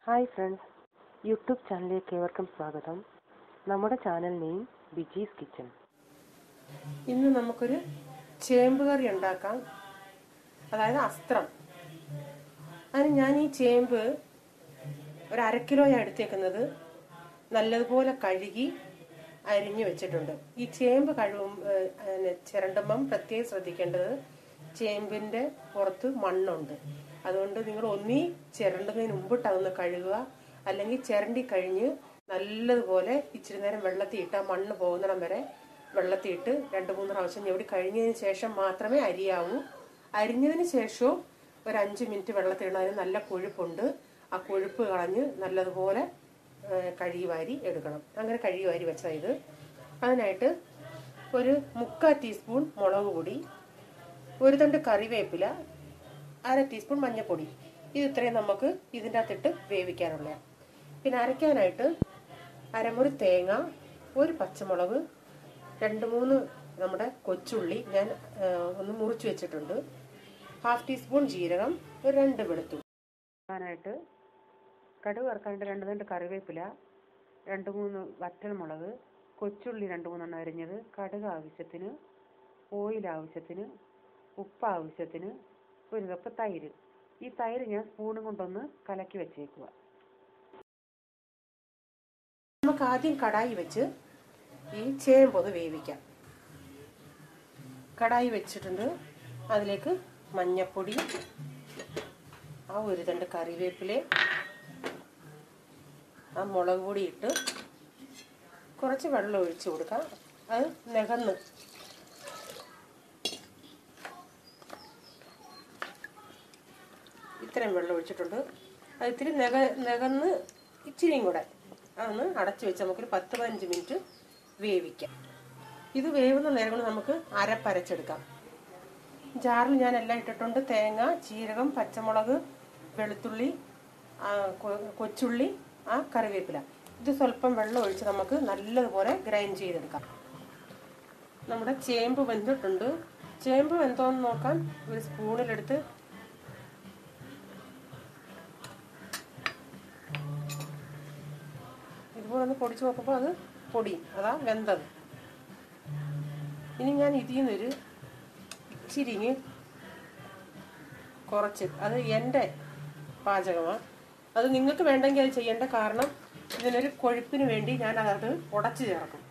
Hi friends, YouTube ചാനലിലേക്ക് ഏവർക്കും സ്വാഗതം. നമ്മുടെ ചാനൽ നെയിം ബിജീസ് കിച്ചൺ. ഇന്ന് നമുക്കൊരു ചേമ്പ് കറി ഉണ്ടാക്കാം, അതായത് അസ്ത്രം. അതിന് ഞാൻ ഈ ചേമ്പ് ഒരു 1/2 കിലോയാണ് എടുത്തേക്കുന്നത്. നല്ലതുപോലെ കഴുകി അരിഞ്ഞു വെച്ചിട്ടുണ്ട്. ഈ ചേമ്പ് ചിരണ്ടുമ്പം പ്രത്യേകം ശ്രദ്ധിക്കേണ്ടത്, ചേമ്പിൻ്റെ പുറത്ത് മണ്ണുണ്ട്. അതുകൊണ്ട് നിങ്ങൾ ഒന്നീ ചിരണ്ടുന്നതിന് മുമ്പിട്ട് അതൊന്ന് കഴുകുക, അല്ലെങ്കിൽ ചിരണ്ടി കഴിഞ്ഞ് നല്ലതുപോലെ ഇച്ചിരി നേരം വെള്ളത്തിയിട്ട് ആ മണ്ണ് പോകുന്നിടം വരെ വെള്ളത്തിയിട്ട് 2-3 പ്രാവശ്യം ഞെവിടി കഴിഞ്ഞതിന് ശേഷം മാത്രമേ അരിയാവൂ. അരിഞ്ഞതിന് ശേഷവും ഒരു 5 മിനിറ്റ് വെള്ളത്തിയിടണം. അതിന് നല്ല കൊഴുപ്പുണ്ട്. ആ കൊഴുപ്പ് കളഞ്ഞ് നല്ലതുപോലെ കഴുകി വാരി എടുക്കണം. അങ്ങനെ കഴുകി വാരി വെച്ചാൽ ഇത്. അതിനായിട്ട് ഒരു 3/4 ടീസ്പൂൺ മുളക് പൊടി, 1 തണ്ട് കറിവേപ്പില, 1/2 ടീസ്പൂൺ മഞ്ഞൾപ്പൊടി. ഇത് ഇത്രയും നമുക്ക് ഇതിൻ്റെ അകത്തിട്ട് വേവിക്കാനുള്ള. പിന്നെ അരയ്ക്കാനായിട്ട് അരമുറി തേങ്ങ, 1 പച്ചമുളക്, 2-3 നമ്മുടെ കൊച്ചുള്ളി ഞാൻ ഒന്ന് മുറിച്ച് വെച്ചിട്ടുണ്ട്, 1/2 ടീസ്പൂൺ ജീരകം, ഒരു 2 വെളുത്തുള്ളി. ായിട്ട് കടുക് വറുക്കാനായിട്ട് 2 തണ്ട് കറിവേപ്പില, 2-3 വറ്റൽമുളക്, കൊച്ചുള്ളി 2-3 അരിഞ്ഞത്, കടുക് ആവശ്യത്തിന്, ഓയിൽ ആവശ്യത്തിന്, ഉപ്പ് ആവശ്യത്തിന്, 1 കപ്പ് തൈര്. ഈ തൈര് ഞാൻ സ്പൂണും കൊണ്ടൊന്ന് കലക്കി വെച്ചേക്കുക. നമുക്ക് ആദ്യം കടായി വെച്ച് ഈ ചേമ്പൊന്ന് വേവിക്കാം. കടായി വെച്ചിട്ടുണ്ട്. അതിലേക്ക് മഞ്ഞൾപ്പൊടി, ആ 1 തണ്ട് കറിവേപ്പില, ആ മുളക് പൊടി ഇട്ട് കുറച്ച് വെള്ളം ഒഴിച്ച് കൊടുക്കാം. അത് നികന്ന് ഇത്രയും വെള്ളം ഒഴിച്ചിട്ടുണ്ട്. അത് ഇത്തിരി നികന്ന് ഇച്ചിരിയും കൂടെ അതൊന്ന് അടച്ചു വെച്ച് നമുക്കൊരു 10-15 മിനിറ്റ് വേവിക്കാം. ഇത് വേവുന്ന നേരം കൊണ്ട് നമുക്ക് അരപ്പരച്ചെടുക്കാം. ജാറിൽ ഞാൻ എല്ലാം ഇട്ടിട്ടുണ്ട്. തേങ്ങ, ജീരകം, പച്ചമുളക്, വെളുത്തുള്ളി, കൊച്ചുള്ളി, ആ കറിവേപ്പില. ഇത് സ്വല്പം വെള്ളം ഒഴിച്ച് നമുക്ക് നല്ലതുപോലെ ഗ്രൈൻഡ് ചെയ്തെടുക്കാം. നമ്മുടെ ചേമ്പ് വെന്തിട്ടുണ്ട്. ചേമ്പ് വെന്തോന്ന് നോക്കാൻ ഒരു സ്പൂണിലെടുത്ത് ഇതുപോലെ ഒന്ന് പൊടിച്ച് നോക്കുമ്പോൾ അത് പൊടിയും, അതാ വെന്തത്. ഇനി ഞാൻ ഇതിൽ നിന്നൊരു ഇച്ചിരിങ്ങ് കുറച്ച്, അത് എൻ്റെ പാചകമാണ്, അത് നിങ്ങൾക്ക് വേണ്ടെങ്കിൽ അത് ചെയ്യേണ്ട. കാരണം ഇതിനൊരു കൊഴുപ്പിന് വേണ്ടി ഞാൻ അത് ഉടച്ച് ചേർക്കും.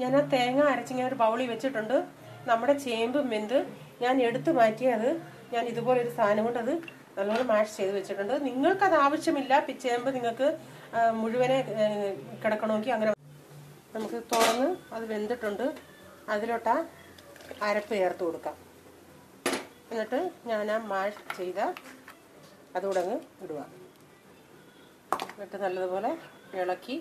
ഞാൻ ആ തേങ്ങ അരച്ചിങ്ങനെ ഒരു ബൗളിൽ വെച്ചിട്ടുണ്ട്. നമ്മുടെ ചേമ്പ് വെന്ത് ഞാൻ എടുത്ത് മാറ്റിയത് ഞാൻ ഇതുപോലെ ഒരു സാധനം കൊണ്ട് അത് നല്ലോണം മാഷ് ചെയ്ത് വെച്ചിട്ടുണ്ട്. നിങ്ങൾക്കത് ആവശ്യമില്ല, ചേമ്പ് നിങ്ങൾക്ക് മുഴുവനെ കിടക്കണമെങ്കിൽ അങ്ങനെ. നമുക്ക് തുറന്ന് അത് വെന്തിട്ടുണ്ട്. അതിലോട്ടാ അരപ്പ് ചേർത്ത് കൊടുക്കാം. എന്നിട്ട് ഞാൻ ആ മാഷ് ചെയ്ത അതുകൂടെ അങ്ങ് ഇടുക. എന്നിട്ട് നല്ലതുപോലെ ഇളക്കി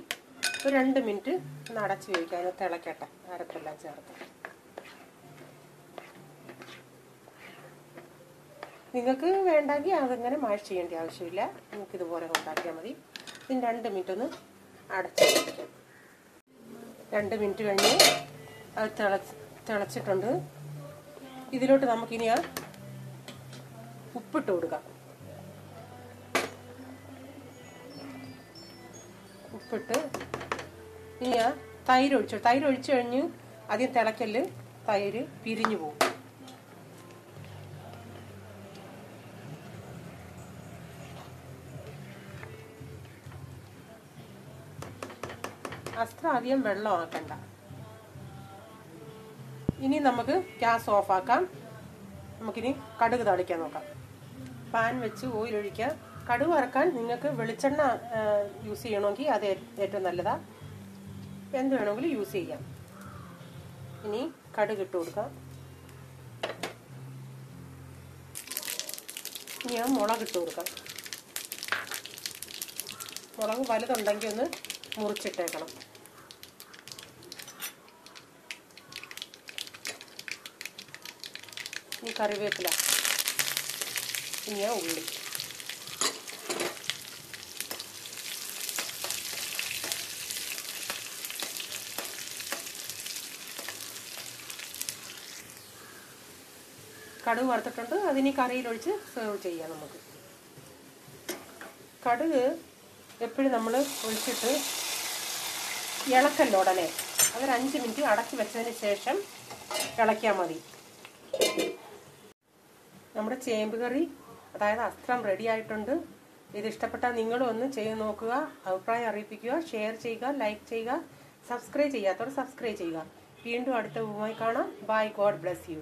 ഒരു 2 മിനിറ്റ് ഒന്ന് അടച്ച് വയ്ക്കുക. അതിന് തിളക്കട്ടെ, അരപ്പെല്ലാം ചേർത്ത്. നിങ്ങൾക്ക് വേണ്ടെങ്കിൽ അതങ്ങനെ മാഷ് ചെയ്യേണ്ട ആവശ്യമില്ല. നിങ്ങൾക്ക് ഇതുപോലെ ഉണ്ടാക്കിയാൽ മതി. ഇതിന് 2 മിനിറ്റ് ഒന്ന് അടച്ച് വയ്ക്കാം. 2 മിനിറ്റ് കഴിഞ്ഞ് അത് തിളച്ചിട്ടുണ്ട്. ഇതിലോട്ട് നമുക്കിനി ആ ഉപ്പിട്ട് കൊടുക്കാം. ഉപ്പിട്ട് ഇനി ആ തൈര് ഒഴിച്ചു കഴിഞ്ഞ് ആദ്യം തിളക്കല്, തൈര് പിരിഞ്ഞു പോകും. അസ്ത്രം അധികം വെള്ളമാക്കണ്ട. ഇനി നമുക്ക് ഗ്യാസ് ഓഫാക്കാം. നമുക്കിനി കടുക് താളിക്കാൻ നോക്കാം. പാൻ വെച്ച് ഓയിൽ ഒഴിക്കാം. കടുക് വറക്കാൻ നിങ്ങൾക്ക് വെളിച്ചെണ്ണ യൂസ് ചെയ്യണമെങ്കിൽ അത് ഏറ്റവും നല്ലതാ. എന്ത് വേണമെങ്കിലും യൂസ് ചെയ്യാം. ഇനി കടുക് ഇട്ട് കൊടുക്കാം. ഇനി ആ മുളക് ഇട്ട് കൊടുക്കാം. മുളക് വലുതുണ്ടെങ്കിൽ ഒന്ന് മുറിച്ചിട്ടേക്കണം. ഇനി കറിവേപ്പില, ഇനി ആ ഉള്ളി. കടുക് വറുത്തിട്ടുണ്ട്. അതിനി കറിയിലൊഴിച്ച് സെർവ് ചെയ്യാം. നമുക്ക് കടുക് എപ്പോഴും നമ്മൾ ഒഴിച്ചിട്ട് ഇളക്കല്ലോ ഉടനെ. അതൊരു 5 മിനിറ്റ് അടക്കി വെച്ചതിന് ശേഷം ഇളക്കിയാൽ മതി. നമ്മുടെ ചേമ്പ് കറി അതായത് അസ്ത്രം റെഡി ആയിട്ടുണ്ട്. ഇത് ഇഷ്ടപ്പെട്ടാൽ നിങ്ങളും ഒന്ന് ചെയ്ത് നോക്കുക, അഭിപ്രായം അറിയിപ്പിക്കുക, ഷെയർ ചെയ്യുക, ലൈക്ക് ചെയ്യുക, സബ്സ്ക്രൈബ് ചെയ്യാത്തവർ സബ്സ്ക്രൈബ് ചെയ്യുക. വീണ്ടും അടുത്ത വീഡിയോയിൽ കാണാം. ബൈ. God bless you.